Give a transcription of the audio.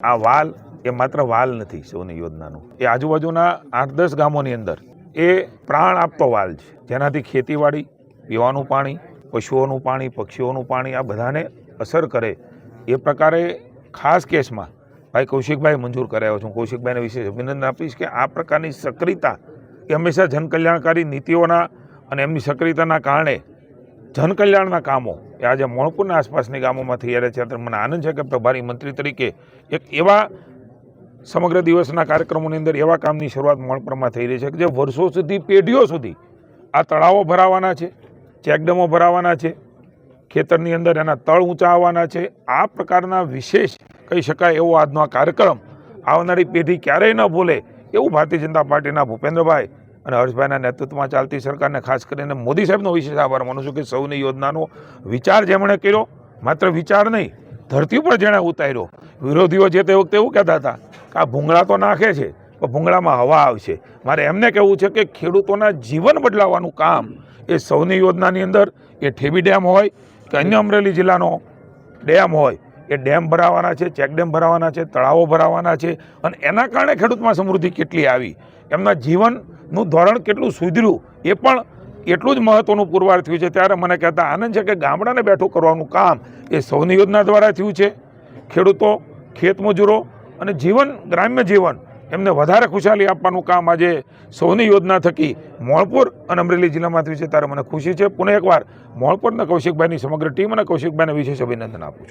આ વાલ એ માત્ર વાલ નથી સૌની યોજનાનું, એ આજુબાજુના 8-10 ગામોની અંદર એ પ્રાણ આપતો વાલ છે, જેનાથી ખેતીવાડી, પીવાનું પાણી, પશુઓનું પાણી, પક્ષીઓનું પાણી આ બધાને અસર કરે એ પ્રકારે ખાસ કેસમાં ભાઈ કૌશિકભાઈ મંજૂર કરાવ્યો છું. કૌશિકભાઈને વિશેષ અભિનંદન આપીશ કે આ પ્રકારની સક્રિયતા એ હંમેશા જનકલ્યાણકારી નીતિઓના અને એમની સક્રિયતાના કારણે જનકલ્યાણના કામો એ આજે મોણપુરના આસપાસની ગામોમાં થઈ રહ્યા છે. ત્યારે મને આનંદ છે કે પ્રભારી મંત્રી તરીકે એક એવા સમગ્ર દિવસના કાર્યક્રમોની અંદર એવા કામની શરૂઆત મોણપુરમાં થઈ રહી છે કે જે વર્ષો સુધી, પેઢીઓ સુધી આ તળાવો ભરાવાના છે, ચેકડેમો ભરાવાના છે, ખેતરની અંદર એના તળ ઊંચા આવવાના છે. આ પ્રકારના વિશેષ કહી શકાય એવો આજનો આ કાર્યક્રમ આવનારી પેઢી ક્યારેય ન ભૂલે એવું ભારતીય જનતા પાર્ટીના ભૂપેન્દ્રભાઈ અને હર્ષભાઈના નેતૃત્વમાં ચાલતી સરકારને ખાસ કરીને મોદી સાહેબનો વિશેષ આભાર માનું છું કે સૌની યોજનાનો વિચાર જેમણે કર્યો, માત્ર વિચાર નહીં, ધરતી પર જેણે ઉતાર્યો. વિરોધીઓ જે તે વખતે એવું કહેતા હતા કે આ ભૂંગળા તો નાખે છે પણ ભૂંગળામાં હવા આવશે. મારે એમને કહેવું છે કે ખેડૂતોના જીવન બદલાવવાનું કામ એ સૌની યોજનાની અંદર એ ઠેબી ડેમ હોય કે અન્ય અમરેલી જિલ્લાનો ડેમ હોય એ ડેમ ભરાવાના છે, ચેકડેમ ભરાવાના છે, તળાવો ભરાવાના છે અને એના કારણે ખેડૂતમાં સમૃદ્ધિ કેટલી આવી, એમના જીવનનું ધોરણ કેટલું સુધર્યું એ પણ એટલું જ મહત્ત્વનું પુરવાર થયું છે. ત્યારે મને કહેતા આનંદ છે કે ગામડાને બેઠું કરવાનું કામ એ સૌની યોજના દ્વારા થયું છે. ખેડૂતો, ખેતમજૂરો અને ગ્રામ્ય જીવન એમને વધારે ખુશાલી આપવાનું કામ આજે સૌની યોજના થકી મોણપુર અને અમરેલી જિલ્લામાં થયું છે. ત્યારે મને ખુશી છે. પુનઃ એકવાર મોણપુરના કૌશિકભાઈની સમગ્ર ટીમ અને કૌશિકભાઈને વિશેષ અભિનંદન આપું છું.